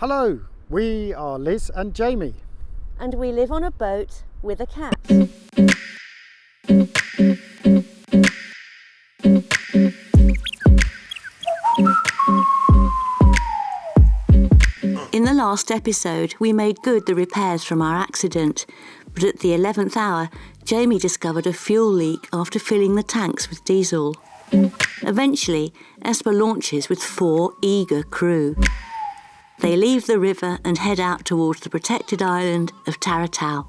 Hello, we are Liz and Jamie. And we live on a boat with a cat. In the last episode, we made good the repairs from our accident, but at the 11th hour, Jamie discovered a fuel leak after filling the tanks with diesel. Eventually, Esper launches with 4 eager crew. They leave the river and head out towards the protected island of Taratao.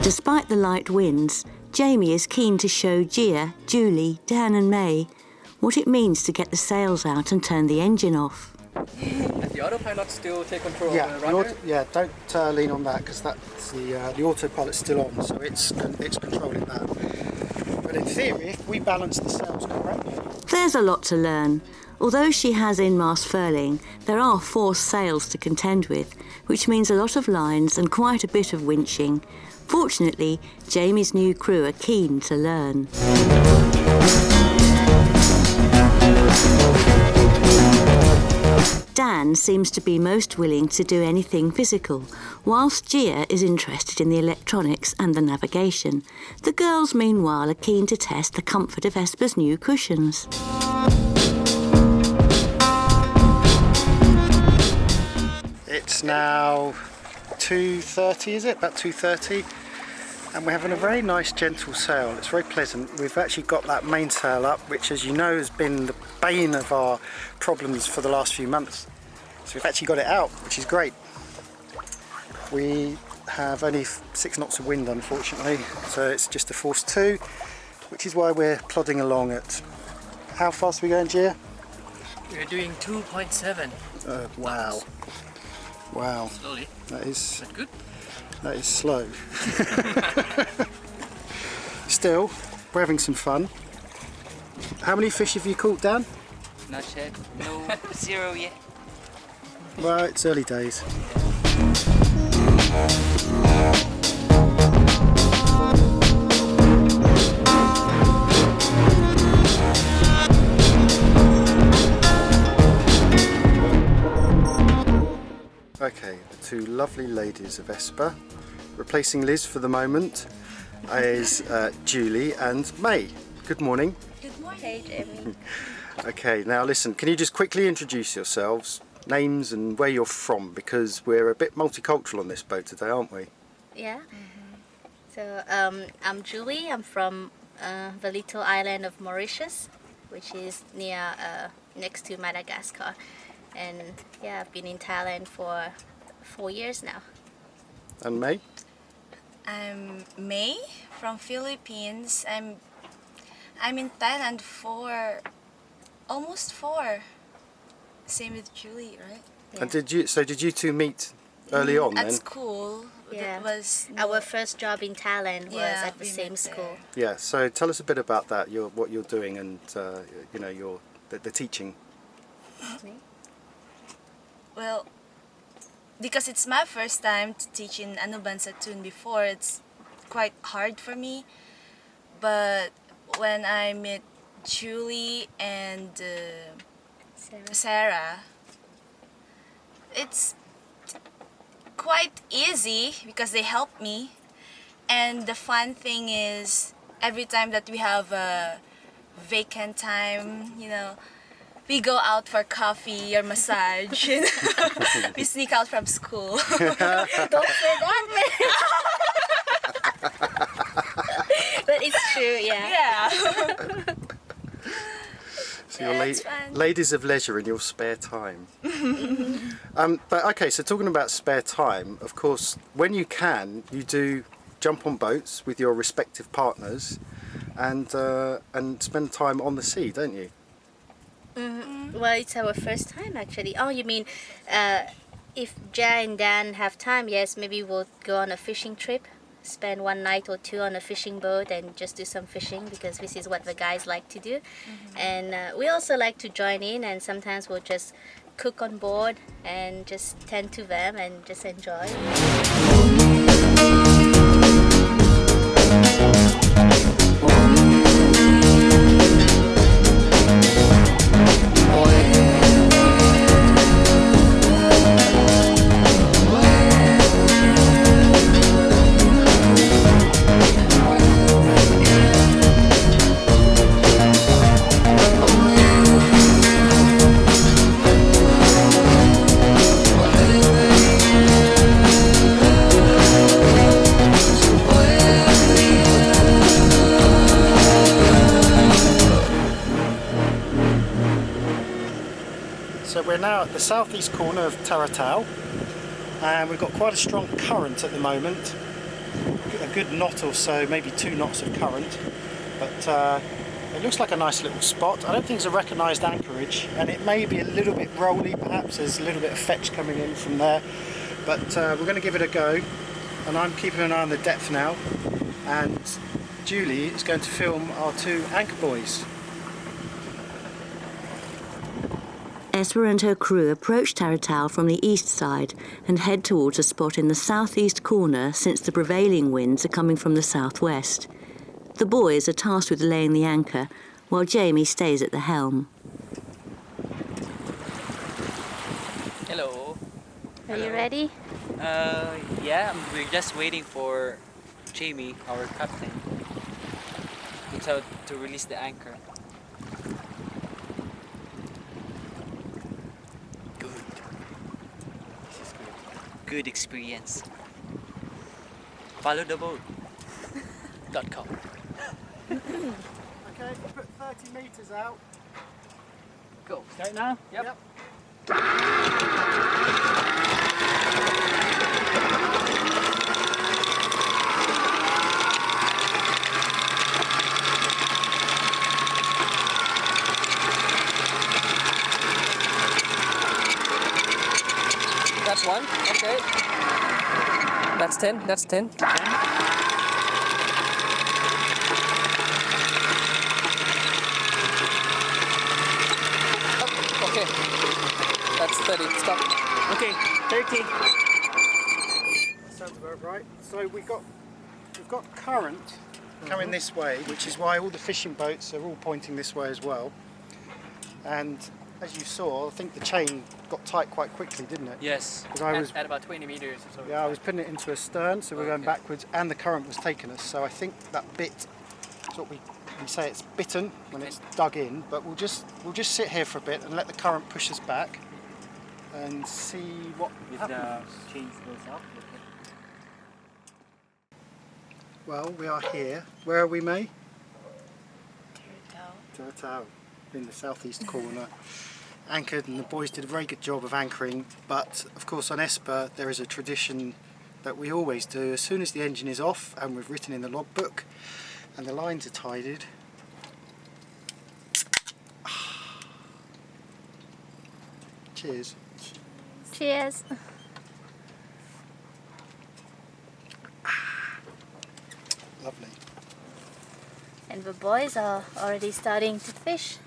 Despite the light winds, Jamie is keen to show Gia, Julie, Dan and May what it means to get the sails out and turn the engine off. Does the autopilot still take control of the rudder? Don't lean on that because that's the autopilot's still on, so it's controlling that. But in theory, if we balance the sails correctly... There's a lot to learn. Although she has in-mast furling, there are 4 sails to contend with, which means a lot of lines and quite a bit of winching. Fortunately, Jamie's new crew are keen to learn. Dan seems to be most willing to do anything physical, whilst Gia is interested in the electronics and the navigation. The girls, meanwhile, are keen to test the comfort of Esper's new cushions. It's now 2:30, is it? About 2:30. And we're having a very nice gentle sail. It's very pleasant. We've actually got that mainsail up, which, as you know, has been the bane of our problems for the last few months. So we've actually got it out, which is great. We have only 6 knots of wind, unfortunately, so it's just a force 2, which is why we're plodding along at... How fast are we going, Gia? We're doing 2.7. Wow. Wow. Slowly. That is good. That is slow. Still, we're having some fun. How many fish have you caught, Dan? Not yet. No, 0 yet. Well, it's early days. Okay, the 2 lovely ladies of Esper. Replacing Liz for the moment is Julie and May. Good morning. Good morning. Hey, Jamie. Okay, now listen, can you just quickly introduce yourselves, names and where you're from, because we're a bit multicultural on this boat today, aren't we? Yeah. So I'm Julie. I'm from the little island of Mauritius, which is near next to Madagascar. And yeah, I've been in Thailand for 4 years now. And May? I'm May from Philippines. I'm in Thailand for almost 4. Same with Julie, right? Yeah. And did you 2 meet early on at then? school. Yeah. That was Our first job in Thailand was at the we same met school. Yeah. So tell us a bit about that. What you're doing, and you know, the teaching. Well, because it's my first time to teach in Anuban Satun before, it's quite hard for me. But when I met Julie and Sarah, it's quite easy because they help me. And the fun thing is, every time that we have a vacant time, you know, we go out for coffee or massage. You know? We sneak out from school. Don't say that, man. But it's true, yeah. Yeah. So Yeah, you're it's fun. ladies of leisure in your spare time. But okay, so talking about spare time, of course, when you can, you do jump on boats with your respective partners and spend time on the sea, don't you? Well, it's our first time actually. Oh, you mean if Jai and Dan have time, yes, maybe we'll go on a fishing trip, spend one night or two on a fishing boat and just do some fishing because this is what the guys like to do. And we also like to join in, and sometimes we'll just cook on board and just tend to them and just enjoy. So we're now at the southeast corner of Taratao, and we've got quite a strong current at the moment, a good knot or so, maybe 2 knots of current, but it looks like a nice little spot. I don't think it's a recognised anchorage, and it may be a little bit rolly perhaps, there's a little bit of fetch coming in from there, but we're going to give it a go, and I'm keeping an eye on the depth now, and Julie is going to film our 2 anchor buoys. Esper and her crew approach Taratao from the east side and head towards a spot in the southeast corner, since the prevailing winds are coming from the southwest. The boys are tasked with laying the anchor, while Jamie stays at the helm. Hello. Are you ready? Yeah, we're just waiting for Jamie, our captain, to release the anchor. Good. This is good. Good experience. Follow the boat. .com. Okay, put 30 metres out. Go. Start now? Yep. That's 1. Okay. That's 10. That's 10. Okay. That's 30. Stop. Okay. 30. Sounds about right. So we've got current coming this way, which is why all the fishing boats are all pointing this way as well. And as you saw, I think the chain got tight quite quickly, didn't it? Yes. 'Cause I was- at about 20 meters or so. Yeah, I was putting it into a stern, so we're going Okay. backwards, and the current was taking us. So I think that bit, it's what we say, it's bitten when it's dug in. But we'll just sit here for a bit and let the current push us back, and see what happens. chains goes up. Well, we are here. Where are we, May? Taratao. Taratao, in the southeast corner. Anchored, and the boys did a very good job of anchoring, but of course on Esper there is a tradition that we always do. As soon as the engine is off and we've written in the logbook and the lines are tided, cheers. Cheers. Lovely. And the boys are already starting to fish.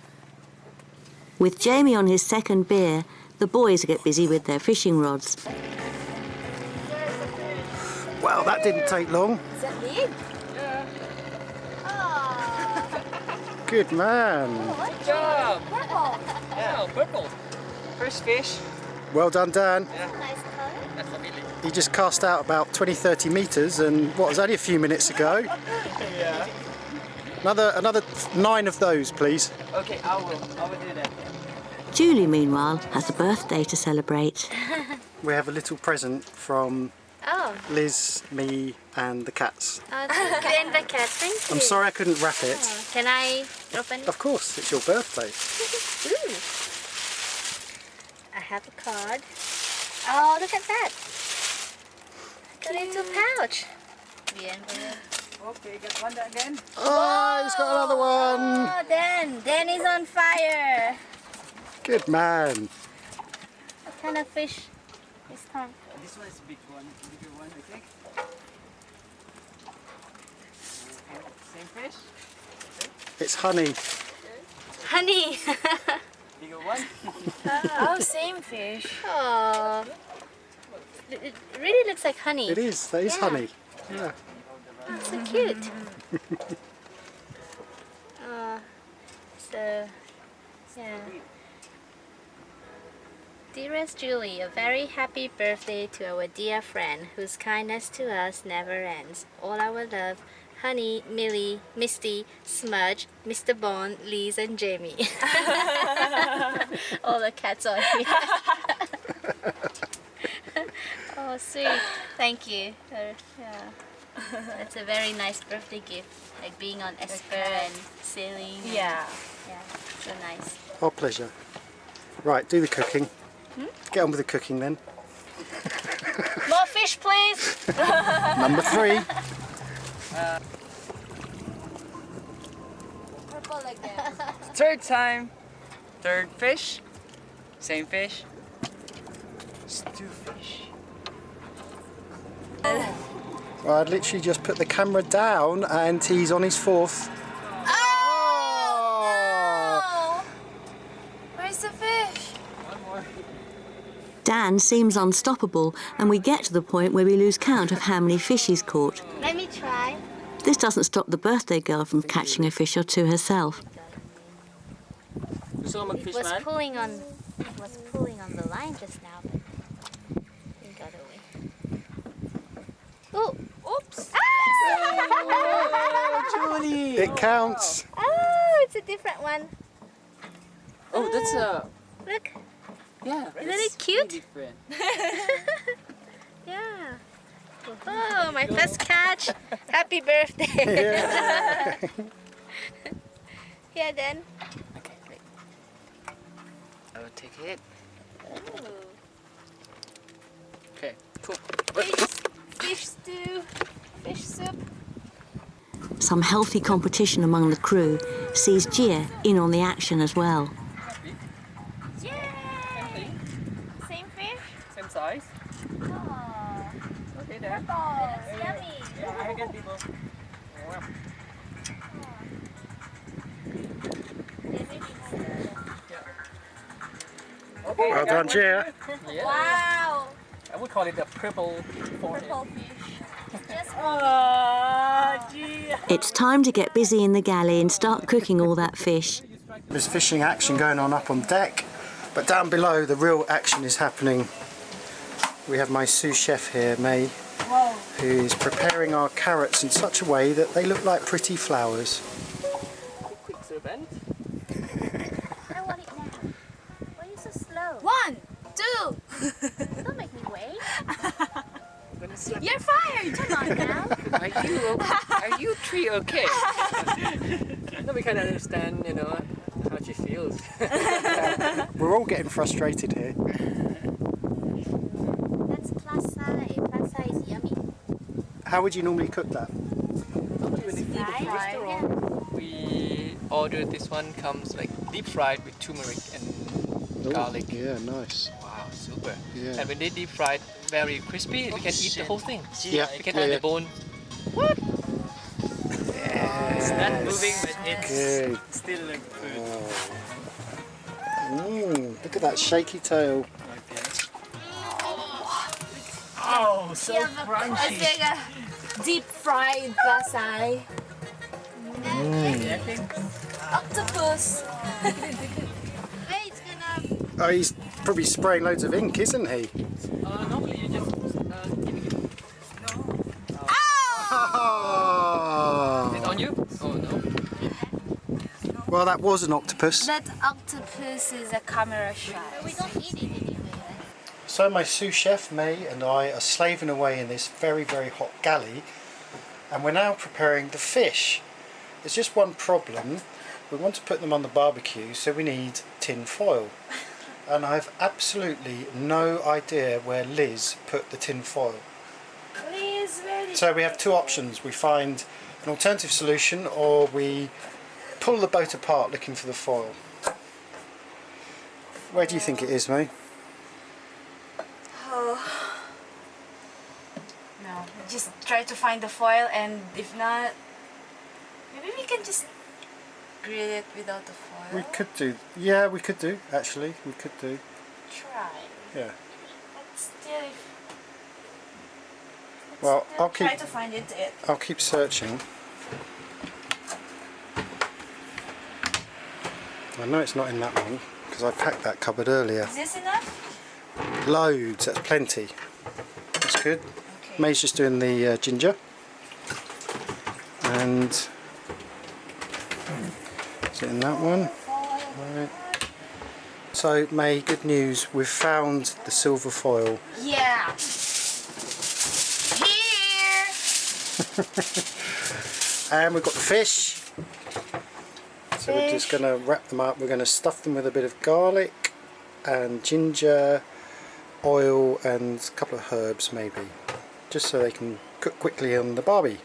With Jamie on his second beer, the boys get busy with their fishing rods. Well, that didn't take long. Is that big? Yeah. Oh, Good man. Good job. purple. Yeah, purple. First fish. Well done, Dan. Yeah. Nice color. That's a really. He just cast out about 20-30 metres, and what was only a few minutes ago. Yeah. Another 9 of those, please. Okay, I will do that. Julie, meanwhile, has a birthday to celebrate. We have a little present from Oh, Liz, me, and the cats. and the cat, thank you. I'm sorry I couldn't wrap it. Can I open it? Of course, it's your birthday. Ooh. I have a card. Oh, look at that. Got into a pouch. Yeah. Okay, got one again. Oh, he's got another one. Oh, Dan is on fire. Good man. What kind of fish this time? This one is a bigger one, I think. Same fish. It's honey. Honey. Bigger one. Oh, same fish. Oh, it really looks like honey. It is. That is Yeah. honey. Yeah. Oh, so cute. So, yeah. Dearest Julie, a very happy birthday to our dear friend whose kindness to us never ends. All our love, Honey, Millie, Misty, Smudge, Mr. Bond, Liz, and Jamie. All the cats are here. Oh, sweet. Thank you. Yeah. That's a very nice birthday gift. Like being on Esper and sailing. Yeah. Yeah, so nice. Our pleasure. Right, do the cooking. Get on with the cooking then. More fish, please. Number 3. Purple again. Third time. Third fish. Same fish. Stew fish. Well, I'd literally just put the camera down and he's on his 4th. Oh! Where's the fish? One more. Dan seems unstoppable, and we get to the point where we lose count of how many fish he's caught. Let me try. This doesn't stop the birthday girl from catching a fish or two herself. Gusto mo It mag-fish was man? pulling on the line just now, but it got away. Oh, oops! Julie! It counts. Oh, it's a different one. Oh, that's a... Look, Yeah. isn't it cute? Different. Yeah. Oh, my first catch. Happy birthday. Yeah. Here then. Okay, great. I will take it. Ooh. Okay, cool. Fish stew. Fish soup. Some healthy competition among the crew sees Gia in on the action as well. Yay! Same fish? Same size. Oh, Okay, there. it's yummy. Yeah, I get people. Okay, Well done, Gia. Yeah. Wow. I would call it a purple forehead. Purple fish. Just It's time to get busy in the galley and start cooking all that fish. There's fishing action going on up on deck, but down below the real action is happening. We have my sous chef here, May, who is preparing our carrots in such a way that they look like pretty flowers. Quick servant. I want it now. Why are you so slow? 1, 2. Don't make me wait. You're fired. Come on now. Are you three okay? No, we can understand, you know, how she feels. We're all getting frustrated here. That's plus size. Plus size is yummy. How would you normally cook that? Fried. Yeah. We ordered this one, comes like deep fried with turmeric and garlic. Yeah, nice. Wow, super. Yeah. And when they deep fried, very crispy, we can eat the whole thing. Yeah, We can yeah, eat yeah. the bone. What? It's not moving, but it's Okay. still like food. Look at that shaky tail. Oh, so It's like a deep fried plasai. Octopus. Wait, it's gonna. Oh, he's probably spraying loads of ink, isn't he? Normally you just Well, that was an octopus. That octopus is a camera shot. We don't eat it anyway. So my sous chef, May, and I are slaving away in this very, very hot galley, and we're now preparing the fish. There's just one problem. We want to put them on the barbecue, so we need tin foil. And I have absolutely no idea where Liz put the tin foil. Please, where did So we have two options. We find an alternative solution, or we pull the boat apart looking for the foil. Where do you think it is, May? Oh. No, just try to find the foil, and if not, maybe we can just grill it without the foil. We could do, yeah, we could do, actually, we could do. Try. Yeah. But still, Well, I'll try keep, to find it. I'll keep searching. I know it's not in that one, because I packed that cupboard earlier. Is this enough? Loads, that's plenty. That's good. Okay. May's just doing the ginger. And is it in that one? Right. So May, good news, we've found the silver foil. Yeah. Here. And we've got the fish. So we're just going to wrap them up. We're going to stuff them with a bit of garlic and ginger, oil and a couple of herbs maybe, just so they can cook quickly on the barbie.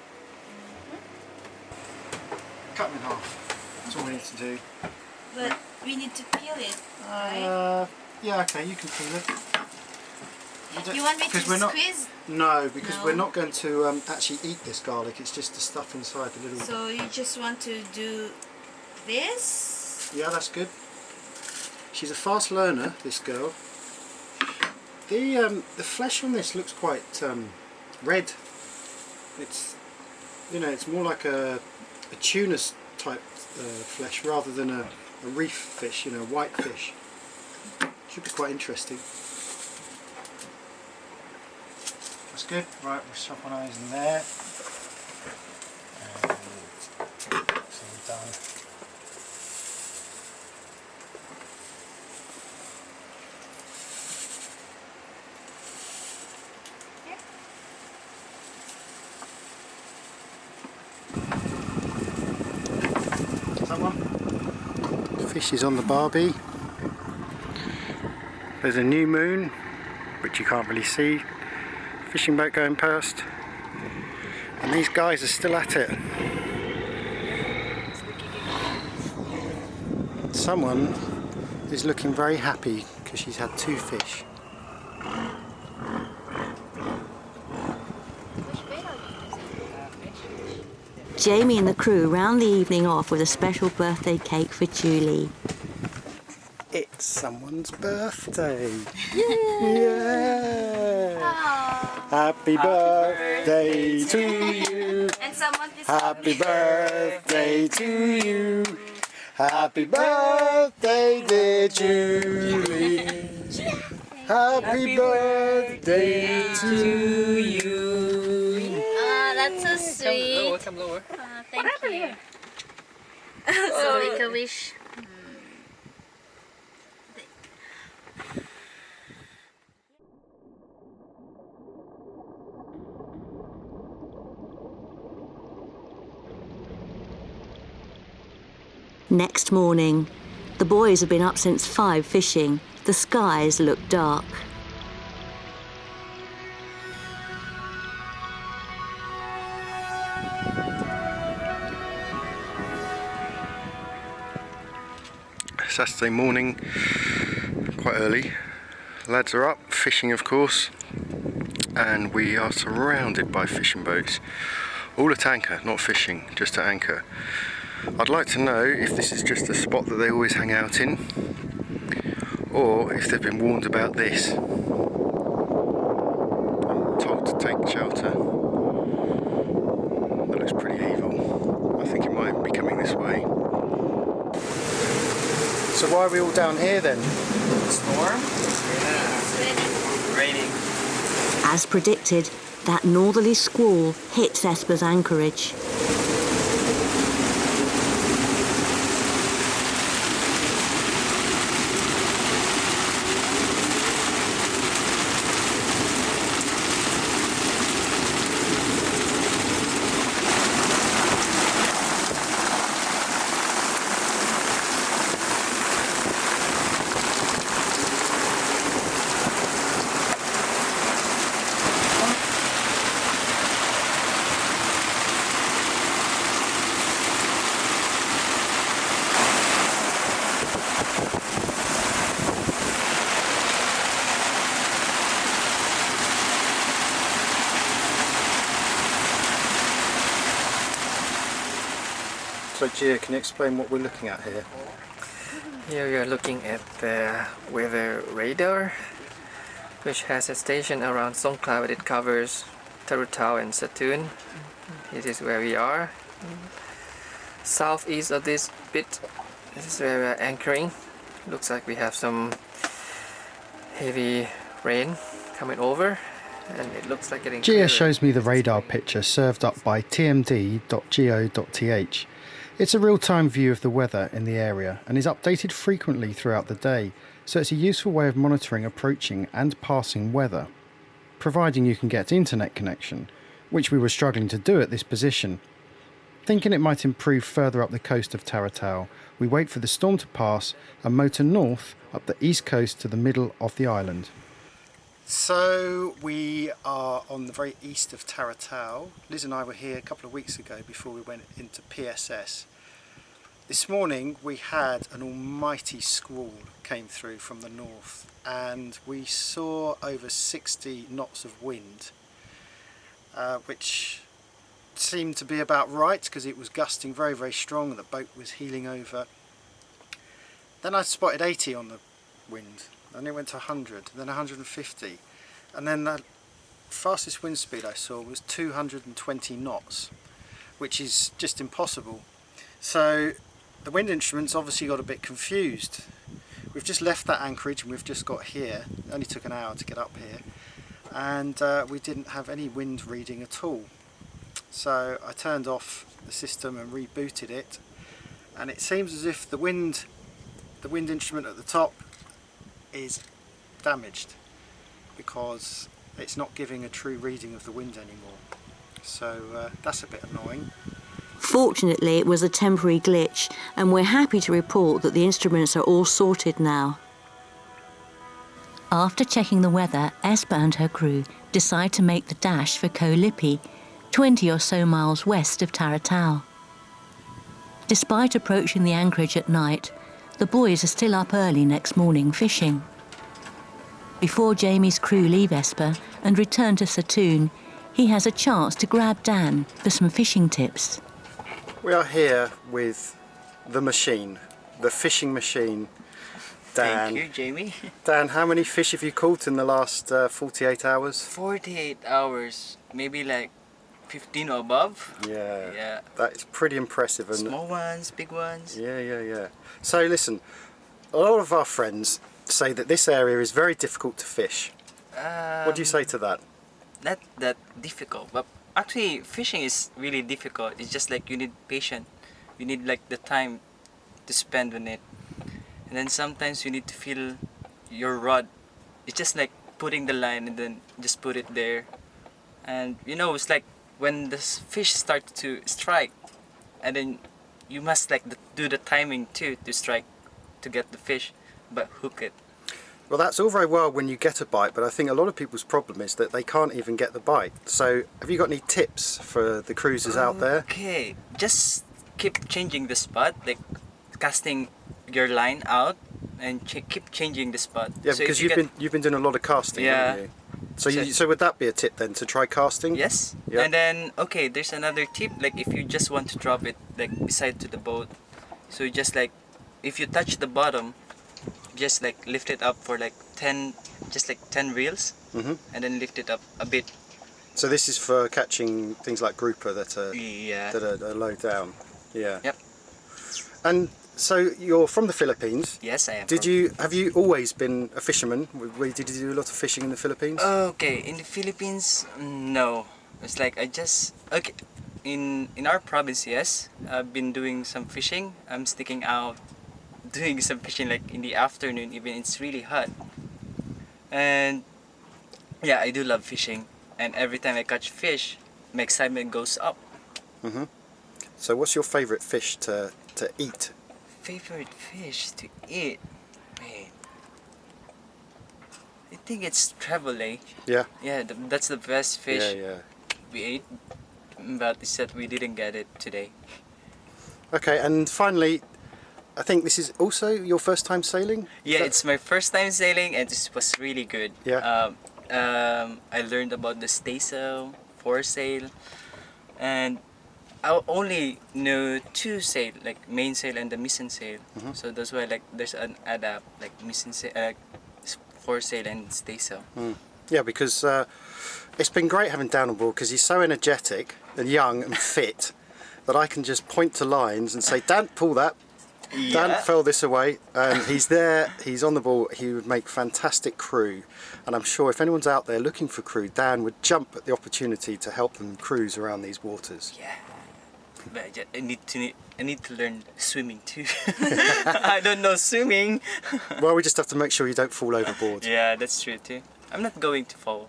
Cut them in half. That's all we need to do. But we need to peel it, right? Yeah, okay, you can peel it. You want me to we're not, squeeze? No, because No? we're not going to actually eat this garlic. It's just the stuff inside the little. So you just want to do this? Yeah, that's good. She's a fast learner, this girl. The flesh on this looks quite red. It's, you know, it's more like a tuna type flesh rather than a reef fish, you know, white fish. Should be quite interesting. That's good. Right, we'll shove one of those in there. And that's all done. That one. Fish is on the barbie. There's a new moon, which you can't really see. Fishing boat going past. And these guys are still at it. Someone is looking very happy because she's had two fish. Jamie and the crew round the evening off with a special birthday cake for Julie. It's someone's birthday. Yeah! Happy birthday to you. And someone is Happy birthday to you. Happy birthday, dear Julie. Happy birthday to you. Ah, that's so sweet. Come lower. Thank you. So make a wish. Next morning, the boys have been up since 5 fishing. The skies look dark. Saturday morning, quite early. Lads are up, fishing of course, and we are surrounded by fishing boats. All at anchor, not fishing, just at anchor. I'd like to know if this is just a spot that they always hang out in, or if they've been warned about this. I'm told to take shelter. That looks pretty evil. I think it might be coming this way. So why are we all down here then? Storm? Yeah. Raining. As predicted, that northerly squall hits Esper's anchorage. So Gia, can you explain what we're looking at here? Here we are looking at the weather radar, which has a station around Songkla. It covers Taratao and Saturn. This is where we are. Southeast of this bit, this is where we are anchoring. Looks like we have some heavy rain coming over, and it looks like getting Gia clearer. shows me the radar picture served up by tmd.go.th. It's a real-time view of the weather in the area and is updated frequently throughout the day, so it's a useful way of monitoring approaching and passing weather, providing you can get internet connection, which we were struggling to do at this position. Thinking it might improve further up the coast of Taratao, we wait for the storm to pass and motor north up the east coast to the middle of the island. So we are on the very east of Taratao. Liz and I were here a couple of weeks ago before we went into PSS. This morning we had an almighty squall came through from the north, and we saw over 60 knots of wind, which seemed to be about right because it was gusting very, very strong. The boat was heeling over. Then I spotted 80 on the wind, and it went to 100, then 150, and then the fastest wind speed I saw was 220 knots, which is just impossible. So the wind instruments obviously got a bit confused. We've just left that anchorage and we've just got here. It only took an hour to get up here, and we didn't have any wind reading at all. So I turned off the system and rebooted it, and it seems as if the wind instrument at the top is damaged because it's not giving a true reading of the wind anymore. So that's a bit annoying. Fortunately, it was a temporary glitch, and we're happy to report that the instruments are all sorted now. After checking the weather, Esper and her crew decide to make the dash for Koh Lipi, 20 or so miles west of Taratao. Despite approaching the anchorage at night, the boys are still up early next morning fishing. Before Jamie's crew leave Esper and return to Saturn, he has a chance to grab Dan for some fishing tips. We are here with the machine, the fishing machine. Dan. Thank you, Jamie. Dan, how many fish have you caught in the last 48 hours? 48 hours, maybe like 15 or above. Yeah. Yeah. That's pretty impressive. And Small ones, big ones. Yeah. So listen, a lot of our friends say that this area is very difficult to fish. What do you say to that? Not that difficult, but actually fishing is really difficult. It's just like you need patience. You need like the time to spend on it. And then sometimes you need to feel your rod. It's just like putting the line and then just put it there. And you know, it's like when the fish start to strike, and then you must like do the timing too to strike to get the fish, but hook it. Well, that's all very well when you get a bite, but I think a lot of people's problem is that they can't even get the bite. So have you got any tips for the cruisers out there? Okay, just keep changing the spot, like casting your line out and keep changing the spot. Yeah, So because if you you've been doing a lot of casting, Yeah. haven't you? So would that be a tip then, to try casting? Yes. Yeah. And then okay, there's another tip. Like if you just want to drop it like beside to the boat, so you just like if you touch the bottom, just like lift it up for like 10 reels, and then lift it up a bit. So this is for catching things like grouper that are Yeah. low down. Yeah. Yep. And so you're from the Philippines. Yes, I am. Have you always been a fisherman? Did you do a lot of fishing in the Philippines? Okay, in the Philippines, no. It's like I just okay. In our province, yes, I've been doing some fishing. I'm sticking out, doing some fishing like in the afternoon, even it's really hot. And yeah, I do love fishing. And every time I catch fish, my excitement goes up. So what's your favourite fish to eat? Favorite fish to eat? Wait. I think it's treble. Yeah. Yeah, that's the best fish Yeah. we ate. But it's that we didn't get it today. Okay, and finally, I think this is also your first time sailing? Yeah, it's my first time sailing and it was really good. Yeah. I learned about the staysail, foresail, and I only know 2 sail, like mainsail and the mizzen sail. So that's why like there's an adapt like mizzen sail, foresail and staysail. Yeah, because it's been great having Dan on board because he's so energetic and young and fit that I can just point to lines and say, Dan, pull that. Dan, furl this away. And he's there, he's on the ball. He would make fantastic crew. And I'm sure if anyone's out there looking for crew, Dan would jump at the opportunity to help them cruise around these waters. Yeah. But I need to learn swimming too. I don't know swimming. Well, we just have to make sure you don't fall overboard. Yeah, that's true too. I'm not going to fall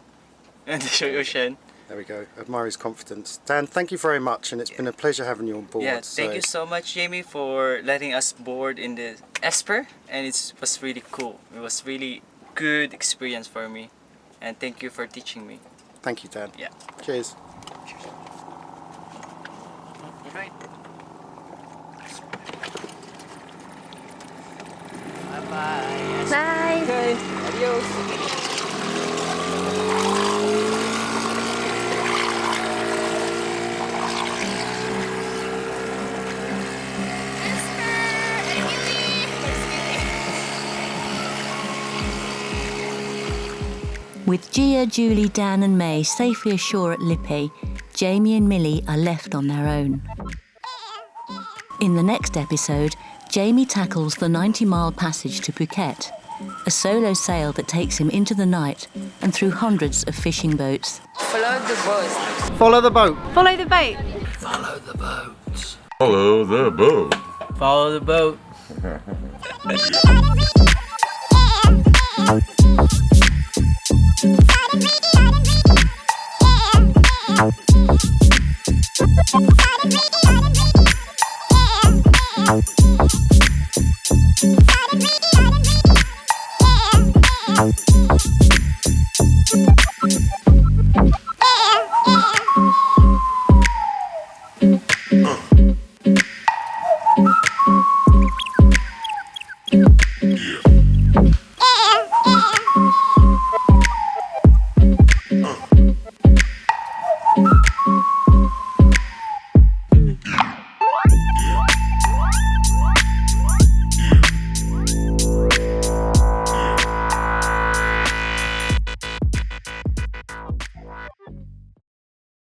in the ocean. There we go. Admire his confidence. Dan, thank you very much, and it's been a pleasure having you on board. Yeah, thank you so much, Jamie, for letting us board in the Esper, and it was really cool. It was really good experience for me, and thank you for teaching me. Thank you, Dan. Yeah. Cheers. Right. Bye-bye. Bye. Okay, adios. With Gia, Julie, Dan and May safely ashore at Lippe, Jamie and Millie are left on their own. In the next episode, Jamie tackles the 90-mile passage to Phuket, a solo sail that takes him into the night and through hundreds of fishing boats. Follow the boat. Follow the boat. Follow the boat. Follow the boat. Follow the boat. Follow the boat.